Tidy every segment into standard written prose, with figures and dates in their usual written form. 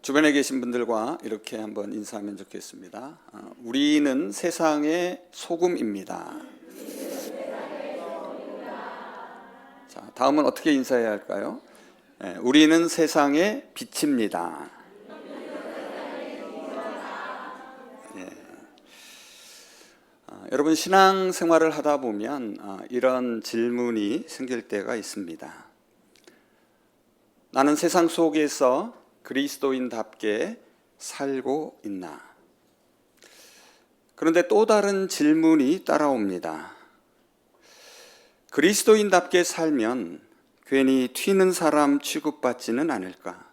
주변에 계신 분들과 이렇게 한번 인사하면 좋겠습니다. 우리는 세상의 소금입니다. 자, 다음은 어떻게 인사해야 할까요? 우리는 세상의 빛입니다. 여러분, 신앙생활을 하다 보면 이런 질문이 생길 때가 있습니다. 나는 세상 속에서 그리스도인답게 살고 있나? 그런데 또 다른 질문이 따라옵니다. 그리스도인답게 살면 괜히 튀는 사람 취급받지는 않을까?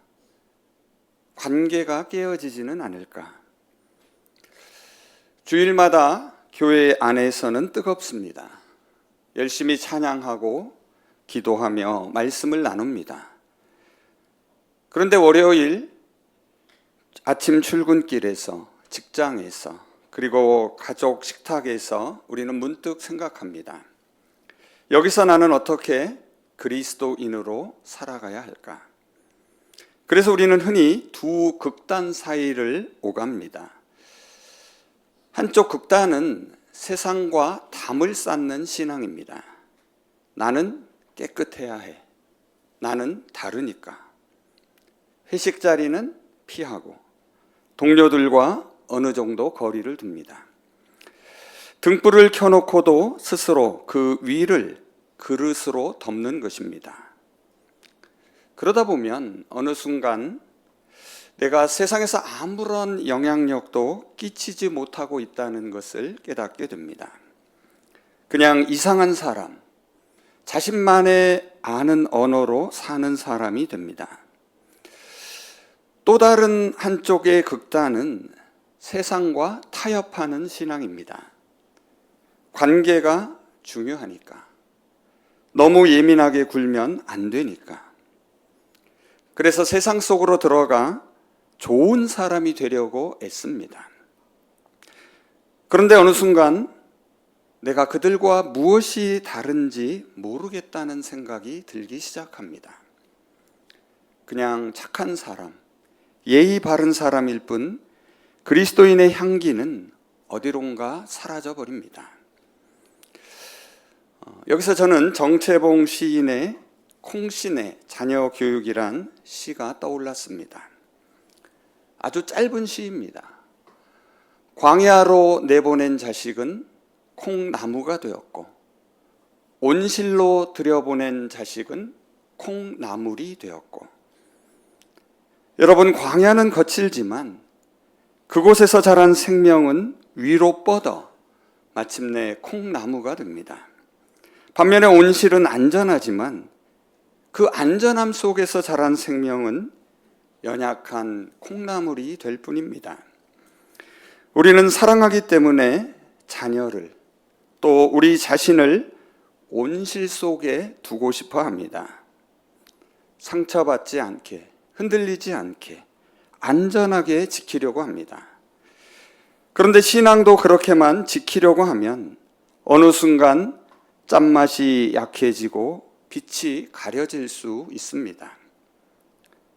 관계가 깨어지지는 않을까? 주일마다 교회 안에서는 뜨겁습니다. 열심히 찬양하고 기도하며 말씀을 나눕니다. 그런데 월요일 아침 출근길에서, 직장에서, 그리고 가족 식탁에서 우리는 문득 생각합니다. 여기서 나는 어떻게 그리스도인으로 살아가야 할까? 그래서 우리는 흔히 두 극단 사이를 오갑니다. 한쪽 극단은 세상과 담을 쌓는 신앙입니다. 나는 깨끗해야 해. 나는 다르니까. 회식 자리는 피하고 동료들과 어느 정도 거리를 둡니다. 등불을 켜놓고도 스스로 그 위를 그릇으로 덮는 것입니다. 그러다 보면 어느 순간 내가 세상에서 아무런 영향력도 끼치지 못하고 있다는 것을 깨닫게 됩니다. 그냥 이상한 사람, 자신만의 아는 언어로 사는 사람이 됩니다. 또 다른 한쪽의 극단은 세상과 타협하는 신앙입니다. 관계가 중요하니까. 너무 예민하게 굴면 안 되니까. 그래서 세상 속으로 들어가 좋은 사람이 되려고 애씁니다. 그런데 어느 순간 내가 그들과 무엇이 다른지 모르겠다는 생각이 들기 시작합니다. 그냥 착한 사람, 예의 바른 사람일 뿐 그리스도인의 향기는 어디론가 사라져 버립니다. 여기서 저는 정채봉 시인의 콩신의 자녀 교육이란 시가 떠올랐습니다. 아주 짧은 시입니다. 광야로 내보낸 자식은 콩나무가 되었고 온실로 들여보낸 자식은 콩나물이 되었고, 여러분, 광야는 거칠지만 그곳에서 자란 생명은 위로 뻗어 마침내 콩나무가 됩니다. 반면에 온실은 안전하지만 그 안전함 속에서 자란 생명은 연약한 콩나물이 될 뿐입니다. 우리는 사랑하기 때문에 자녀를, 또 우리 자신을 온실 속에 두고 싶어 합니다. 상처받지 않게, 흔들리지 않게 안전하게 지키려고 합니다. 그런데 신앙도 그렇게만 지키려고 하면 어느 순간 짠맛이 약해지고 빛이 가려질 수 있습니다.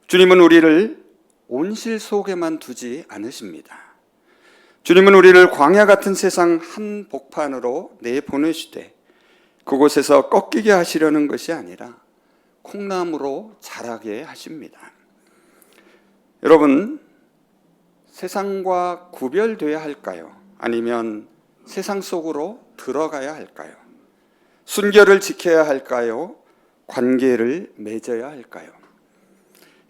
주님은 우리를 온실 속에만 두지 않으십니다. 주님은 우리를 광야 같은 세상 한복판으로 내보내시되 그곳에서 꺾이게 하시려는 것이 아니라 콩나무로 자라게 하십니다. 여러분, 세상과 구별돼야 할까요? 아니면 세상 속으로 들어가야 할까요? 순결을 지켜야 할까요? 관계를 맺어야 할까요?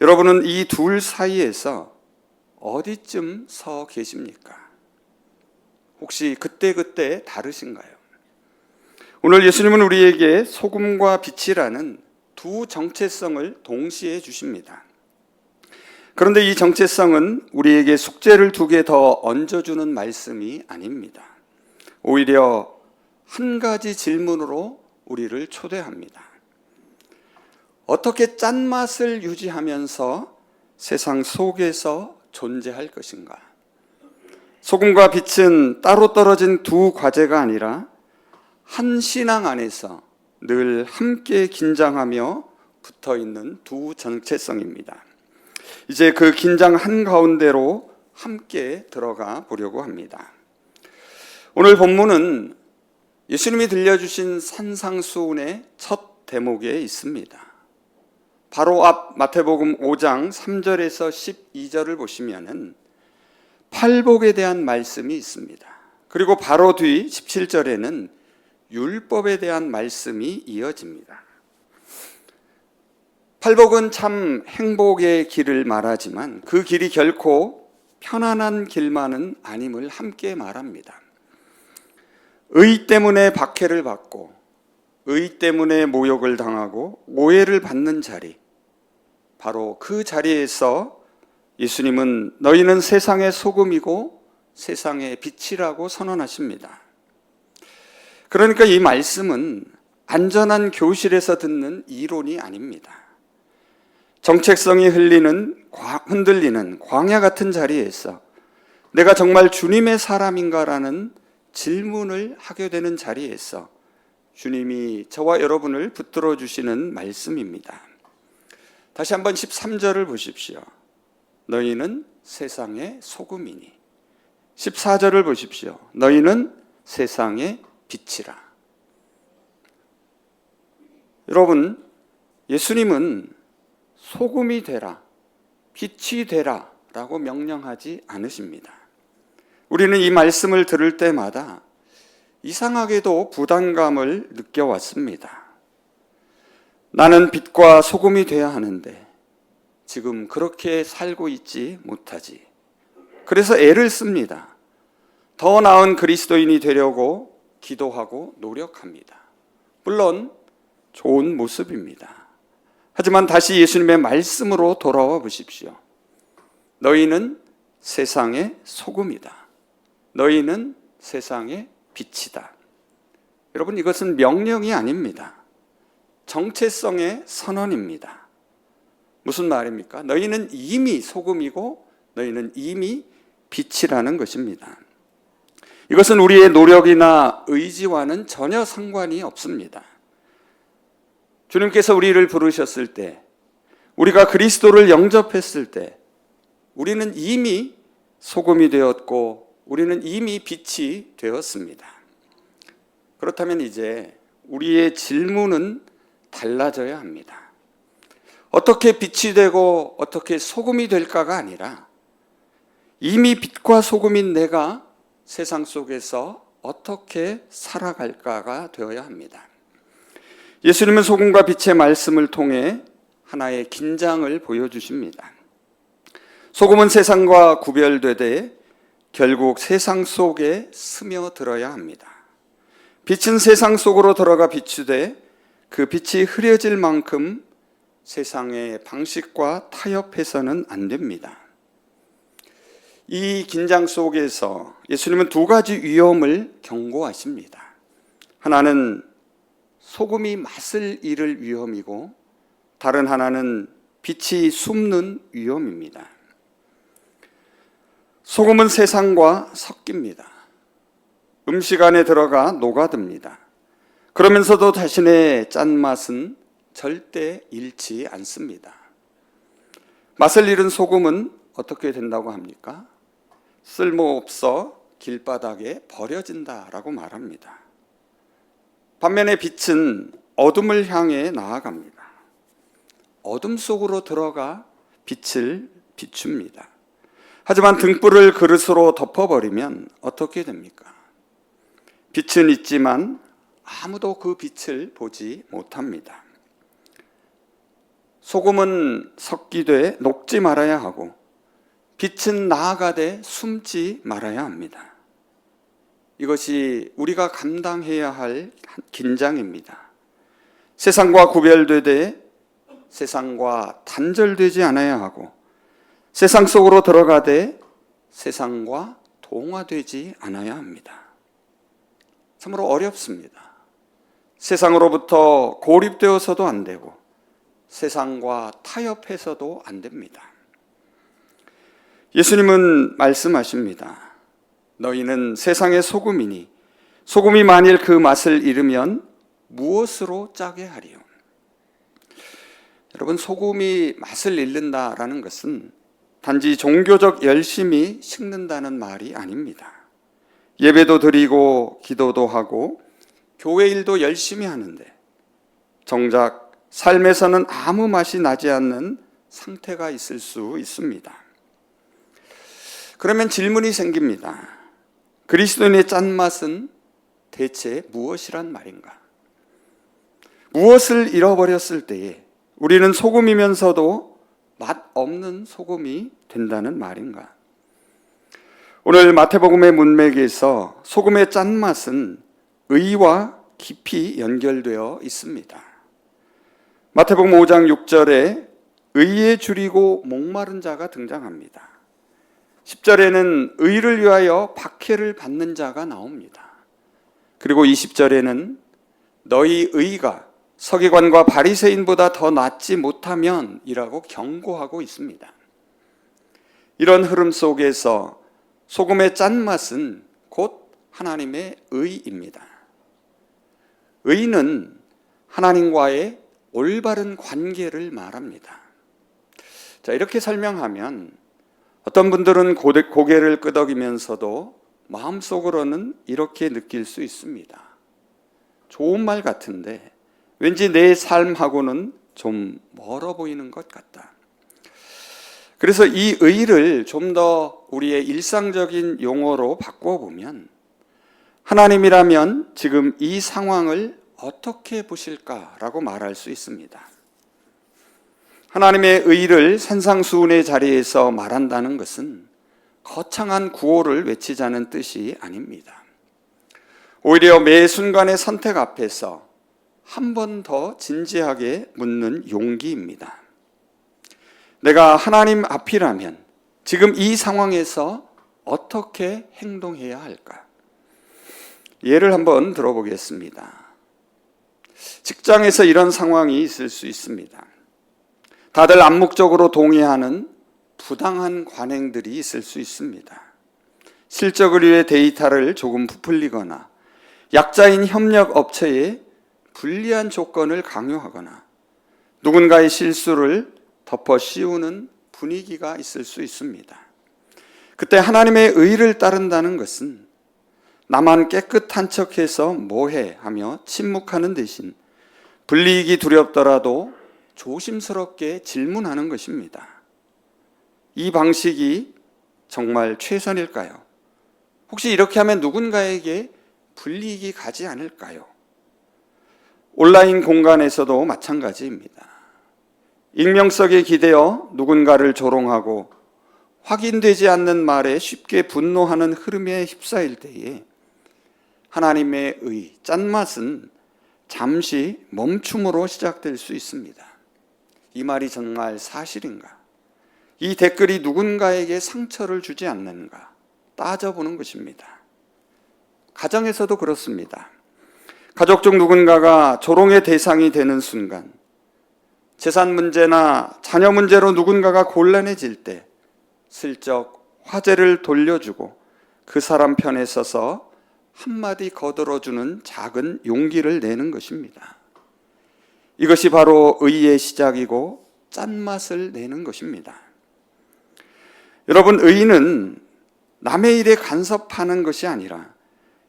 여러분은 이 둘 사이에서 어디쯤 서 계십니까? 혹시 그때그때 다르신가요? 오늘 예수님은 우리에게 소금과 빛이라는 두 정체성을 동시에 주십니다. 그런데 이 정체성은 우리에게 숙제를 두 개 더 얹어주는 말씀이 아닙니다. 오히려 한 가지 질문으로 우리를 초대합니다. 어떻게 짠맛을 유지하면서 세상 속에서 존재할 것인가? 소금과 빛은 따로 떨어진 두 과제가 아니라 한 신앙 안에서 늘 함께 긴장하며 붙어있는 두 정체성입니다. 이제 그 긴장 한가운데로 함께 들어가 보려고 합니다. 오늘 본문은 예수님이 들려주신 산상수훈의 첫 대목에 있습니다. 바로 앞 마태복음 5장 3절에서 12절을 보시면은 팔복에 대한 말씀이 있습니다. 그리고 바로 뒤 17절에는 율법에 대한 말씀이 이어집니다. 팔복은 참 행복의 길을 말하지만 그 길이 결코 편안한 길만은 아님을 함께 말합니다. 의 때문에 박해를 받고 의 때문에 모욕을 당하고 오해를 받는 자리, 바로 그 자리에서 예수님은 너희는 세상의 소금이고 세상의 빛이라고 선언하십니다. 그러니까 이 말씀은 안전한 교실에서 듣는 이론이 아닙니다. 정체성이 흔들리는 광야 같은 자리에서 내가 정말 주님의 사람인가라는 질문을 하게 되는 자리에서 주님이 저와 여러분을 붙들어 주시는 말씀입니다. 다시 한번 13절을 보십시오. 너희는 세상의 소금이니. 14절을 보십시오. 너희는 세상의 빛이라. 여러분, 예수님은 소금이 되라, 빛이 되라 라고 명령하지 않으십니다. 우리는 이 말씀을 들을 때마다 이상하게도 부담감을 느껴왔습니다. 나는 빛과 소금이 되어야 하는데 지금 그렇게 살고 있지 못하지. 그래서 애를 씁니다. 더 나은 그리스도인이 되려고 기도하고 노력합니다. 물론 좋은 모습입니다. 하지만 다시 예수님의 말씀으로 돌아와 보십시오. 너희는 세상의 소금이다. 너희는 세상의 빛이다. 여러분, 이것은 명령이 아닙니다. 정체성의 선언입니다. 무슨 말입니까? 너희는 이미 소금이고 너희는 이미 빛이라는 것입니다. 이것은 우리의 노력이나 의지와는 전혀 상관이 없습니다. 주님께서 우리를 부르셨을 때, 우리가 그리스도를 영접했을 때 우리는 이미 소금이 되었고 우리는 이미 빛이 되었습니다. 그렇다면 이제 우리의 질문은 달라져야 합니다. 어떻게 빛이 되고 어떻게 소금이 될까가 아니라 이미 빛과 소금인 내가 세상 속에서 어떻게 살아갈까가 되어야 합니다. 예수님은 소금과 빛의 말씀을 통해 하나의 긴장을 보여주십니다. 소금은 세상과 구별되되 결국 세상 속에 스며들어야 합니다. 빛은 세상 속으로 들어가 비추되 그 빛이 흐려질 만큼 세상의 방식과 타협해서는 안 됩니다. 이 긴장 속에서 예수님은 두 가지 위험을 경고하십니다. 하나는 소금이 맛을 잃을 위험이고 다른 하나는 빛이 숨는 위험입니다. 소금은 세상과 섞입니다. 음식 안에 들어가 녹아듭니다. 그러면서도 자신의 짠맛은 절대 잃지 않습니다. 맛을 잃은 소금은 어떻게 된다고 합니까? 쓸모없어 길바닥에 버려진다라고 말합니다. 반면에 빛은 어둠을 향해 나아갑니다. 어둠 속으로 들어가 빛을 비춥니다. 하지만 등불을 그릇으로 덮어버리면 어떻게 됩니까? 빛은 있지만 아무도 그 빛을 보지 못합니다. 소금은 섞이되 녹지 말아야 하고 빛은 나아가되 숨지 말아야 합니다. 이것이 우리가 감당해야 할 긴장입니다. 세상과 구별되되 세상과 단절되지 않아야 하고 세상 속으로 들어가되 세상과 동화되지 않아야 합니다. 참으로 어렵습니다. 세상으로부터 고립되어서도 안 되고 세상과 타협해서도 안 됩니다. 예수님은 말씀하십니다. 너희는 세상의 소금이니 소금이 만일 그 맛을 잃으면 무엇으로 짜게 하리요? 여러분, 소금이 맛을 잃는다라는 것은 단지 종교적 열심이 식는다는 말이 아닙니다. 예배도 드리고 기도도 하고 교회 일도 열심히 하는데 정작 삶에서는 아무 맛이 나지 않는 상태가 있을 수 있습니다. 그러면 질문이 생깁니다. 그리스도인의 짠맛은 대체 무엇이란 말인가? 무엇을 잃어버렸을 때에 우리는 소금이면서도 맛 없는 소금이 된다는 말인가? 오늘 마태복음의 문맥에서 소금의 짠맛은 의와 깊이 연결되어 있습니다. 마태복음 5장 6절에 의에 줄이고 목마른 자가 등장합니다. 10절에는 의를 위하여 박해를 받는 자가 나옵니다. 그리고 20절에는 너희 의가 서기관과 바리새인보다 더 낫지 못하면 이라고 경고하고 있습니다. 이런 흐름 속에서 소금의 짠맛은 곧 하나님의 의입니다. 의는 하나님과의 올바른 관계를 말합니다. 자, 이렇게 설명하면 어떤 분들은 고개를 끄덕이면서도 마음속으로는 이렇게 느낄 수 있습니다. 좋은 말 같은데 왠지 내 삶하고는 좀 멀어 보이는 것 같다. 그래서 이 의를 좀 더 우리의 일상적인 용어로 바꿔보면 하나님이라면 지금 이 상황을 어떻게 보실까라고 말할 수 있습니다. 하나님의 의를 산상수훈의 자리에서 말한다는 것은 거창한 구호를 외치자는 뜻이 아닙니다. 오히려 매 순간의 선택 앞에서 한 번 더 진지하게 묻는 용기입니다. 내가 하나님 앞이라면 지금 이 상황에서 어떻게 행동해야 할까? 예를 한번 들어보겠습니다. 직장에서 이런 상황이 있을 수 있습니다. 다들 암묵적으로 동의하는 부당한 관행들이 있을 수 있습니다. 실적을 위해 데이터를 조금 부풀리거나 약자인 협력 업체에 불리한 조건을 강요하거나 누군가의 실수를 덮어 씌우는 분위기가 있을 수 있습니다. 그때 하나님의 의를 따른다는 것은 나만 깨끗한 척해서 뭐해 하며 침묵하는 대신 불이익이 두렵더라도 조심스럽게 질문하는 것입니다. 이 방식이 정말 최선일까요? 혹시 이렇게 하면 누군가에게 불이익이 가지 않을까요? 온라인 공간에서도 마찬가지입니다. 익명성에 기대어 누군가를 조롱하고 확인되지 않는 말에 쉽게 분노하는 흐름에 휩싸일 때에 하나님의 의, 짠맛은 잠시 멈춤으로 시작될 수 있습니다. 이 말이 정말 사실인가? 이 댓글이 누군가에게 상처를 주지 않는가? 따져보는 것입니다. 가정에서도 그렇습니다. 가족 중 누군가가 조롱의 대상이 되는 순간, 재산 문제나 자녀 문제로 누군가가 곤란해질 때 슬쩍 화제를 돌려주고 그 사람 편에 서서 한마디 거들어주는 작은 용기를 내는 것입니다. 이것이 바로 의의 시작이고 짠맛을 내는 것입니다. 여러분, 의는 남의 일에 간섭하는 것이 아니라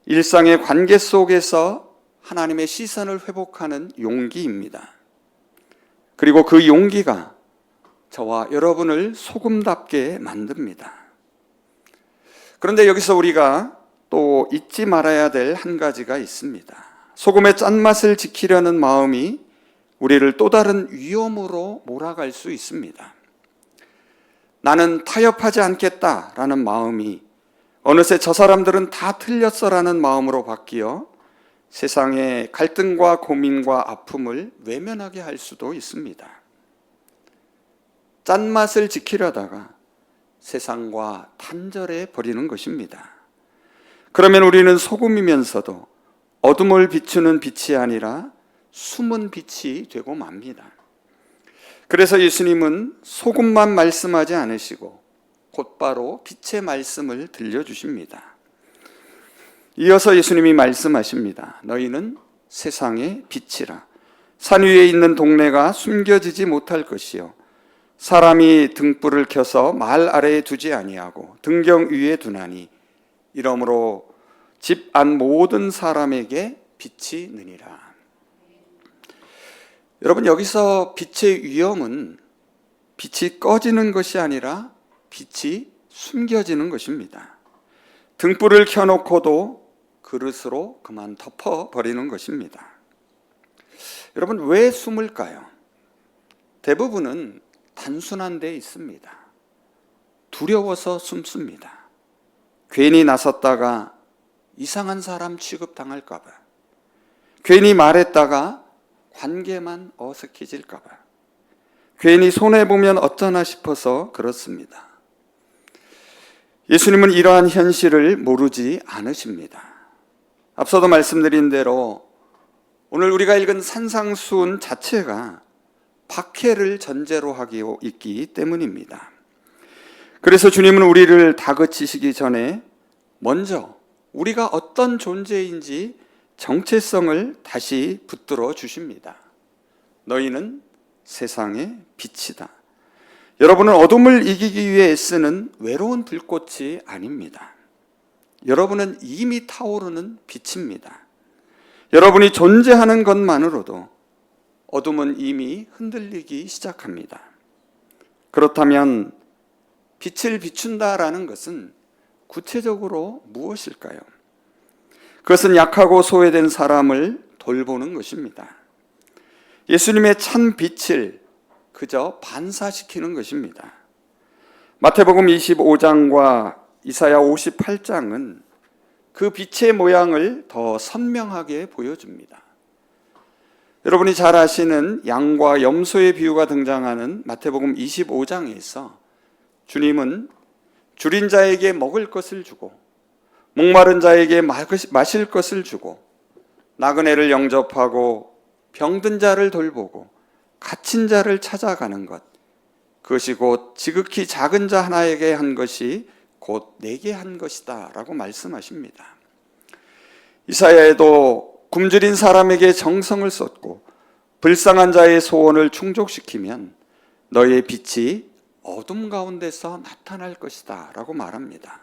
일상의 관계 속에서 하나님의 시선을 회복하는 용기입니다. 그리고 그 용기가 저와 여러분을 소금답게 만듭니다. 그런데 여기서 우리가 또 잊지 말아야 될 한 가지가 있습니다. 소금의 짠맛을 지키려는 마음이 우리를 또 다른 위험으로 몰아갈 수 있습니다. 나는 타협하지 않겠다라는 마음이 어느새 저 사람들은 다 틀렸어라는 마음으로 바뀌어 세상의 갈등과 고민과 아픔을 외면하게 할 수도 있습니다. 짠맛을 지키려다가 세상과 단절해 버리는 것입니다. 그러면 우리는 소금이면서도 어둠을 비추는 빛이 아니라 숨은 빛이 되고 맙니다. 그래서 예수님은 소금만 말씀하지 않으시고 곧바로 빛의 말씀을 들려주십니다. 이어서 예수님이 말씀하십니다. 너희는 세상의 빛이라. 산 위에 있는 동네가 숨겨지지 못할 것이요 사람이 등불을 켜서 말 아래에 두지 아니하고 등경 위에 두나니 이러므로 집 안 모든 사람에게 빛이 느니라. 여러분, 여기서 빛의 위험은 빛이 꺼지는 것이 아니라 빛이 숨겨지는 것입니다. 등불을 켜놓고도 그릇으로 그만 덮어버리는 것입니다. 여러분, 왜 숨을까요? 대부분은 단순한 데 있습니다. 두려워서 숨습니다. 괜히 나섰다가 이상한 사람 취급당할까 봐, 괜히 말했다가 관계만 어색해질까 봐, 괜히 손해보면 어쩌나 싶어서 그렇습니다. 예수님은 이러한 현실을 모르지 않으십니다. 앞서도 말씀드린 대로 오늘 우리가 읽은 산상수훈 자체가 박해를 전제로 하고 있기 때문입니다. 그래서 주님은 우리를 다그치시기 전에 먼저 우리가 어떤 존재인지 정체성을 다시 붙들어 주십니다. 너희는 세상의 빛이다. 여러분은 어둠을 이기기 위해 애쓰는 외로운 불꽃이 아닙니다. 여러분은 이미 타오르는 빛입니다. 여러분이 존재하는 것만으로도 어둠은 이미 흔들리기 시작합니다. 그렇다면 빛을 비춘다라는 것은 구체적으로 무엇일까요? 그것은 약하고 소외된 사람을 돌보는 것입니다. 예수님의 찬 빛을 그저 반사시키는 것입니다. 마태복음 25장과 이사야 58장은 그 빛의 모양을 더 선명하게 보여줍니다. 여러분이 잘 아시는 양과 염소의 비유가 등장하는 마태복음 25장에서 주님은 줄인 자에게 먹을 것을 주고 목마른 자에게 마실 것을 주고 나그네를 영접하고 병든 자를 돌보고 갇힌 자를 찾아가는 것, 그것이 곧 지극히 작은 자 하나에게 한 것이 곧 내게 한 것이다 라고 말씀하십니다. 이사야에도 굶주린 사람에게 정성을 쏟고 불쌍한 자의 소원을 충족시키면 너의 빛이 어둠 가운데서 나타날 것이다 라고 말합니다.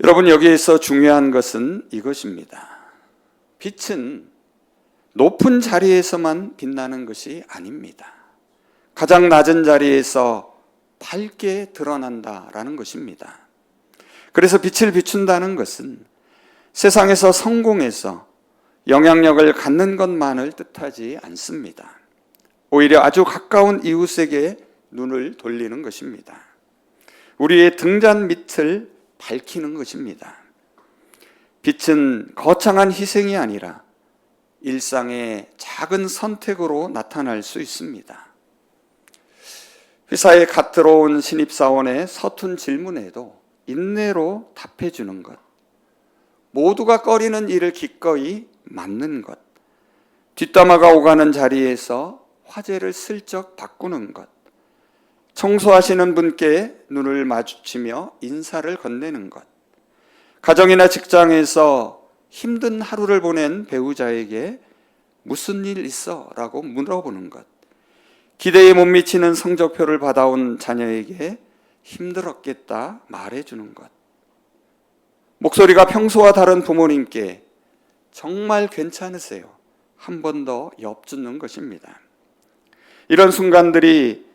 여러분, 여기에서 중요한 것은 이것입니다. 빛은 높은 자리에서만 빛나는 것이 아닙니다. 가장 낮은 자리에서 밝게 드러난다라는 것입니다. 그래서 빛을 비춘다는 것은 세상에서 성공해서 영향력을 갖는 것만을 뜻하지 않습니다. 오히려 아주 가까운 이웃에게 눈을 돌리는 것입니다. 우리의 등잔 밑을 밝히는 것입니다. 빛은 거창한 희생이 아니라 일상의 작은 선택으로 나타날 수 있습니다. 회사에 갓 들어온 신입사원의 서툰 질문에도 인내로 답해주는 것, 모두가 꺼리는 일을 기꺼이 맡는 것, 뒷담화가 오가는 자리에서 화제를 슬쩍 바꾸는 것, 청소하시는 분께 눈을 마주치며 인사를 건네는 것, 가정이나 직장에서 힘든 하루를 보낸 배우자에게 무슨 일 있어? 라고 물어보는 것, 기대에 못 미치는 성적표를 받아온 자녀에게 힘들었겠다 말해주는 것, 목소리가 평소와 다른 부모님께 정말 괜찮으세요? 한 번 더 엿듣는 것입니다. 이런 순간들이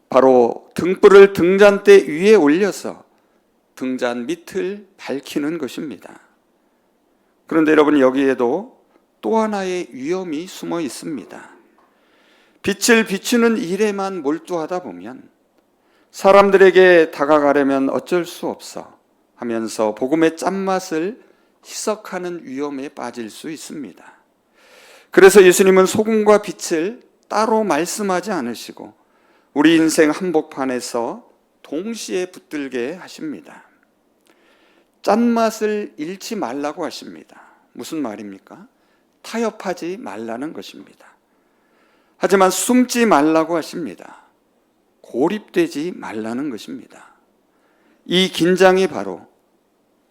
바로 등불을 등잔대 위에 올려서 등잔 밑을 밝히는 것입니다. 그런데 여러분, 여기에도 또 하나의 위험이 숨어 있습니다. 빛을 비추는 일에만 몰두하다 보면 사람들에게 다가가려면 어쩔 수 없어 하면서 복음의 짠맛을 희석하는 위험에 빠질 수 있습니다. 그래서 예수님은 소금과 빛을 따로 말씀하지 않으시고 우리 인생 한복판에서 동시에 붙들게 하십니다. 짠맛을 잃지 말라고 하십니다. 무슨 말입니까? 타협하지 말라는 것입니다. 하지만 숨지 말라고 하십니다. 고립되지 말라는 것입니다. 이 긴장이 바로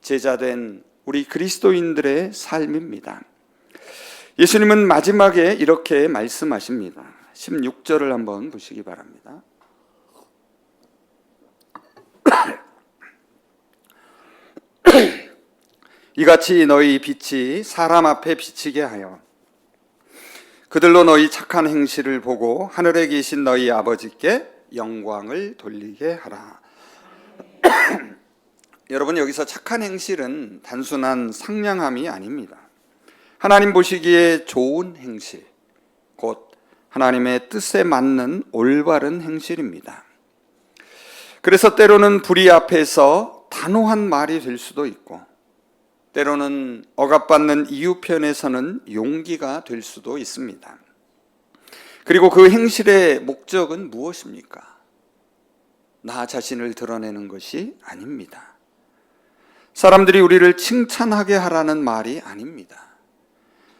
제자된 우리 그리스도인들의 삶입니다. 예수님은 마지막에 이렇게 말씀하십니다. 16절을 한번 보시기 바랍니다. 이같이 너희 빛이 사람 앞에 비치게 하여 그들로 너희 착한 행실을 보고 하늘에 계신 너희 아버지께 영광을 돌리게 하라. 여러분, 여기서 착한 행실은 단순한 상냥함이 아닙니다. 하나님 보시기에 좋은 행실, 곧 하나님의 뜻에 맞는 올바른 행실입니다. 그래서 때로는 불의 앞에서 단호한 말이 될 수도 있고, 때로는 억압받는 이유 편에서는 용기가 될 수도 있습니다. 그리고 그 행실의 목적은 무엇입니까? 나 자신을 드러내는 것이 아닙니다. 사람들이 우리를 칭찬하게 하라는 말이 아닙니다.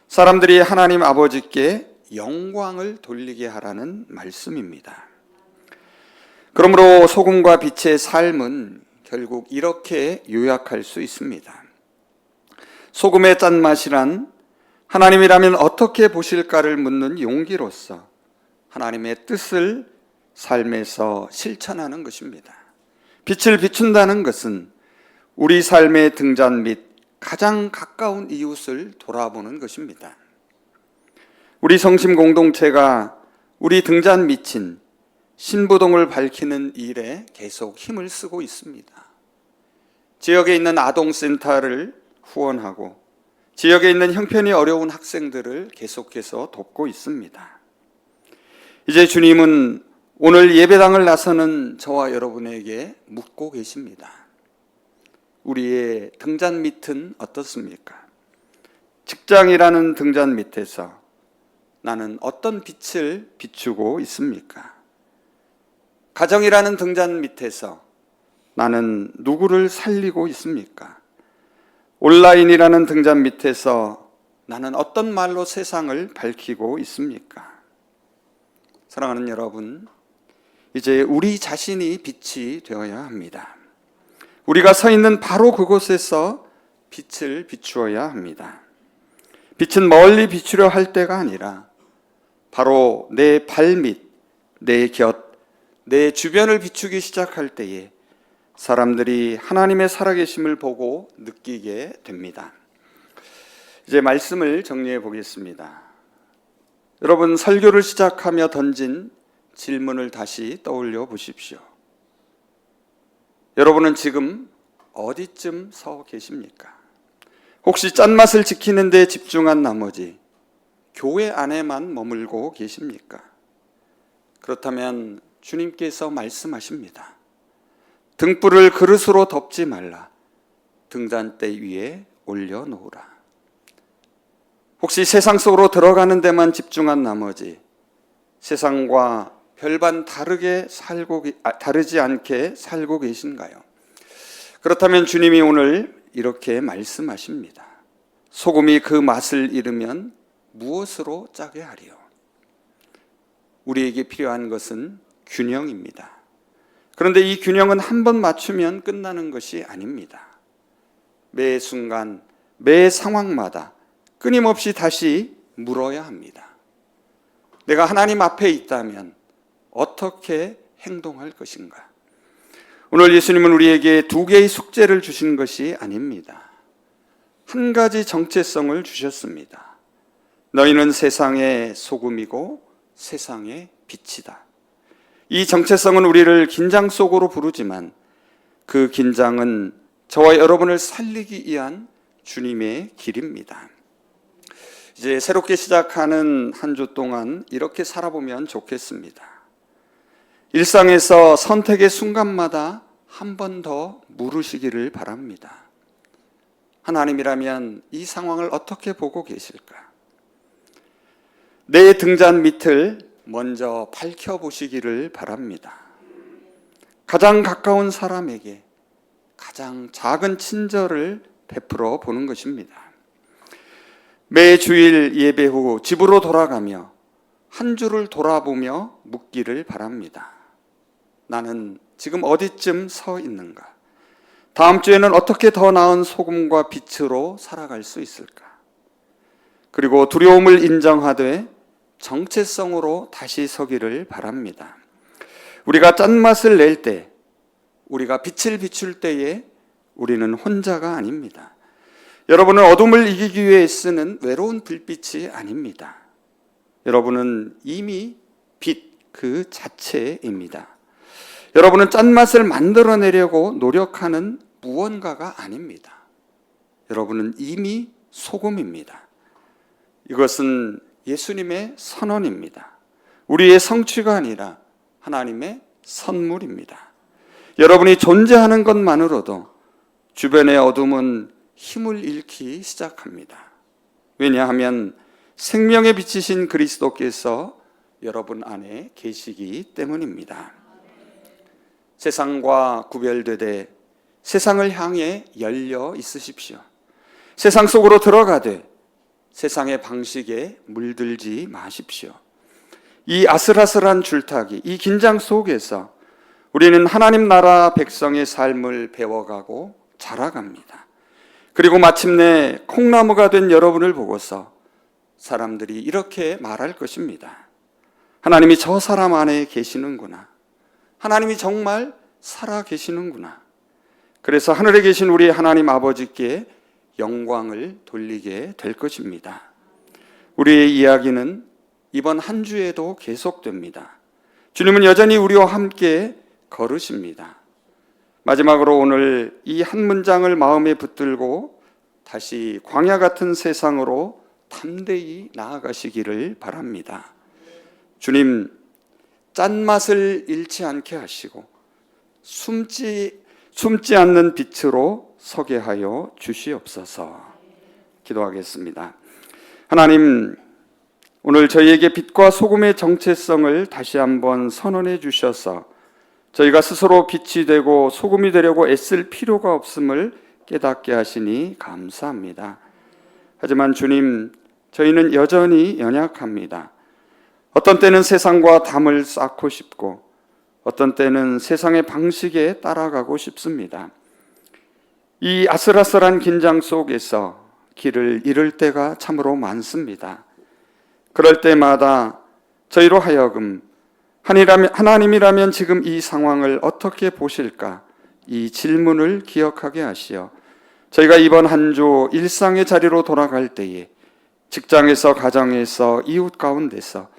사람들이 하나님 아버지께 영광을 돌리게 하라는 말씀입니다. 그러므로 소금과 빛의 삶은 결국 이렇게 요약할 수 있습니다. 소금의 짠맛이란 하나님이라면 어떻게 보실까를 묻는 용기로서 하나님의 뜻을 삶에서 실천하는 것입니다. 빛을 비춘다는 것은 우리 삶의 등잔 밑 가장 가까운 이웃을 돌아보는 것입니다. 우리 성심 공동체가 우리 등잔 밑인 신부동을 밝히는 일에 계속 힘을 쓰고 있습니다. 지역에 있는 아동센터를 후원하고 지역에 있는 형편이 어려운 학생들을 계속해서 돕고 있습니다. 이제 주님은 오늘 예배당을 나서는 저와 여러분에게 묻고 계십니다. 우리의 등잔 밑은 어떻습니까? 직장이라는 등잔 밑에서 나는 어떤 빛을 비추고 있습니까? 가정이라는 등잔 밑에서 나는 누구를 살리고 있습니까? 온라인이라는 등잔 밑에서 나는 어떤 말로 세상을 밝히고 있습니까? 사랑하는 여러분, 이제 우리 자신이 빛이 되어야 합니다. 우리가 서 있는 바로 그곳에서 빛을 비추어야 합니다. 빛은 멀리 비추려 할 때가 아니라 바로 내 발밑, 내 곁, 내 주변을 비추기 시작할 때에 사람들이 하나님의 살아계심을 보고 느끼게 됩니다. 이제 말씀을 정리해 보겠습니다. 여러분, 설교를 시작하며 던진 질문을 다시 떠올려 보십시오. 여러분은 지금 어디쯤 서 계십니까? 혹시 짠맛을 지키는 데 집중한 나머지 교회 안에만 머물고 계십니까? 그렇다면 주님께서 말씀하십니다. 등불을 그릇으로 덮지 말라. 등잔대 위에 올려놓으라. 혹시 세상 속으로 들어가는 데만 집중한 나머지 세상과 별반 다르지 않게 살고 계신가요? 그렇다면 주님이 오늘 이렇게 말씀하십니다. 소금이 그 맛을 잃으면 무엇으로 짜게 하리요? 우리에게 필요한 것은 균형입니다. 그런데 이 균형은 한 번 맞추면 끝나는 것이 아닙니다. 매 순간, 매 상황마다 끊임없이 다시 물어야 합니다. 내가 하나님 앞에 있다면 어떻게 행동할 것인가? 오늘 예수님은 우리에게 두 개의 숙제를 주신 것이 아닙니다. 한 가지 정체성을 주셨습니다. 너희는 세상의 소금이고 세상의 빛이다. 이 정체성은 우리를 긴장 속으로 부르지만 그 긴장은 저와 여러분을 살리기 위한 주님의 길입니다. 이제 새롭게 시작하는 한 주 동안 이렇게 살아보면 좋겠습니다. 일상에서 선택의 순간마다 한 번 더 물으시기를 바랍니다. 하나님이라면 이 상황을 어떻게 보고 계실까? 내 등잔 밑을 먼저 밝혀보시기를 바랍니다. 가장 가까운 사람에게 가장 작은 친절을 베풀어 보는 것입니다. 매 주일 예배 후 집으로 돌아가며 한 주를 돌아보며 묻기를 바랍니다. 나는 지금 어디쯤 서 있는가? 다음 주에는 어떻게 더 나은 소금과 빛으로 살아갈 수 있을까? 그리고 두려움을 인정하되 정체성으로 다시 서기를 바랍니다. 우리가 짠맛을 낼 때, 우리가 빛을 비출 때에 우리는 혼자가 아닙니다. 여러분은 어둠을 이기기 위해 쓰는 외로운 불빛이 아닙니다. 여러분은 이미 빛 그 자체입니다. 여러분은 짠맛을 만들어내려고 노력하는 무언가가 아닙니다. 여러분은 이미 소금입니다. 이것은 예수님의 선언입니다. 우리의 성취가 아니라 하나님의 선물입니다. 여러분이 존재하는 것만으로도 주변의 어둠은 힘을 잃기 시작합니다. 왜냐하면 생명의 빛이신 그리스도께서 여러분 안에 계시기 때문입니다. 세상과 구별되되 세상을 향해 열려 있으십시오. 세상 속으로 들어가되 세상의 방식에 물들지 마십시오. 이 아슬아슬한 줄타기, 이 긴장 속에서 우리는 하나님 나라 백성의 삶을 배워가고 자라갑니다. 그리고 마침내 콩나무가 된 여러분을 보고서 사람들이 이렇게 말할 것입니다. 하나님이 저 사람 안에 계시는구나. 하나님이 정말 살아 계시는구나. 그래서 하늘에 계신 우리 하나님 아버지께 영광을 돌리게 될 것입니다. 우리의 이야기는 이번 한 주에도 계속됩니다. 주님은 여전히 우리와 함께 걸으십니다. 마지막으로 오늘 이 한 문장을 마음에 붙들고 다시 광야 같은 세상으로 담대히 나아가시기를 바랍니다. 주님, 짠맛을 잃지 않게 하시고 숨지 않는 빛으로 서게 하여 주시옵소서. 기도하겠습니다. 하나님, 오늘 저희에게 빛과 소금의 정체성을 다시 한번 선언해 주셔서 저희가 스스로 빛이 되고 소금이 되려고 애쓸 필요가 없음을 깨닫게 하시니 감사합니다. 하지만 주님, 저희는 여전히 연약합니다. 어떤 때는 세상과 담을 쌓고 싶고 어떤 때는 세상의 방식에 따라가고 싶습니다. 이 아슬아슬한 긴장 속에서 길을 잃을 때가 참으로 많습니다. 그럴 때마다 저희로 하여금 하나님이라면 지금 이 상황을 어떻게 보실까? 이 질문을 기억하게 하시어 저희가 이번 한 주 일상의 자리로 돌아갈 때에 직장에서, 가정에서, 이웃 가운데서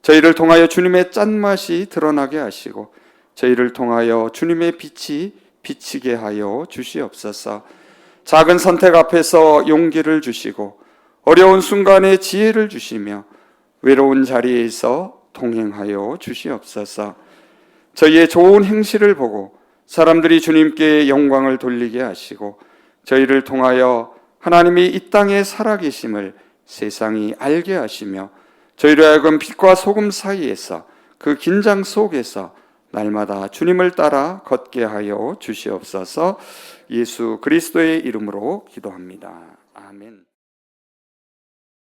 저희를 통하여 주님의 짠맛이 드러나게 하시고 저희를 통하여 주님의 빛이 비치게 하여 주시옵소서. 작은 선택 앞에서 용기를 주시고 어려운 순간에 지혜를 주시며 외로운 자리에서 동행하여 주시옵소서. 저희의 좋은 행실을 보고 사람들이 주님께 영광을 돌리게 하시고 저희를 통하여 하나님이 이 땅에 살아계심을 세상이 알게 하시며 저희로 하여금 빛과 소금 사이에서 그 긴장 속에서 날마다 주님을 따라 걷게 하여 주시옵소서. 예수 그리스도의 이름으로 기도합니다. 아멘.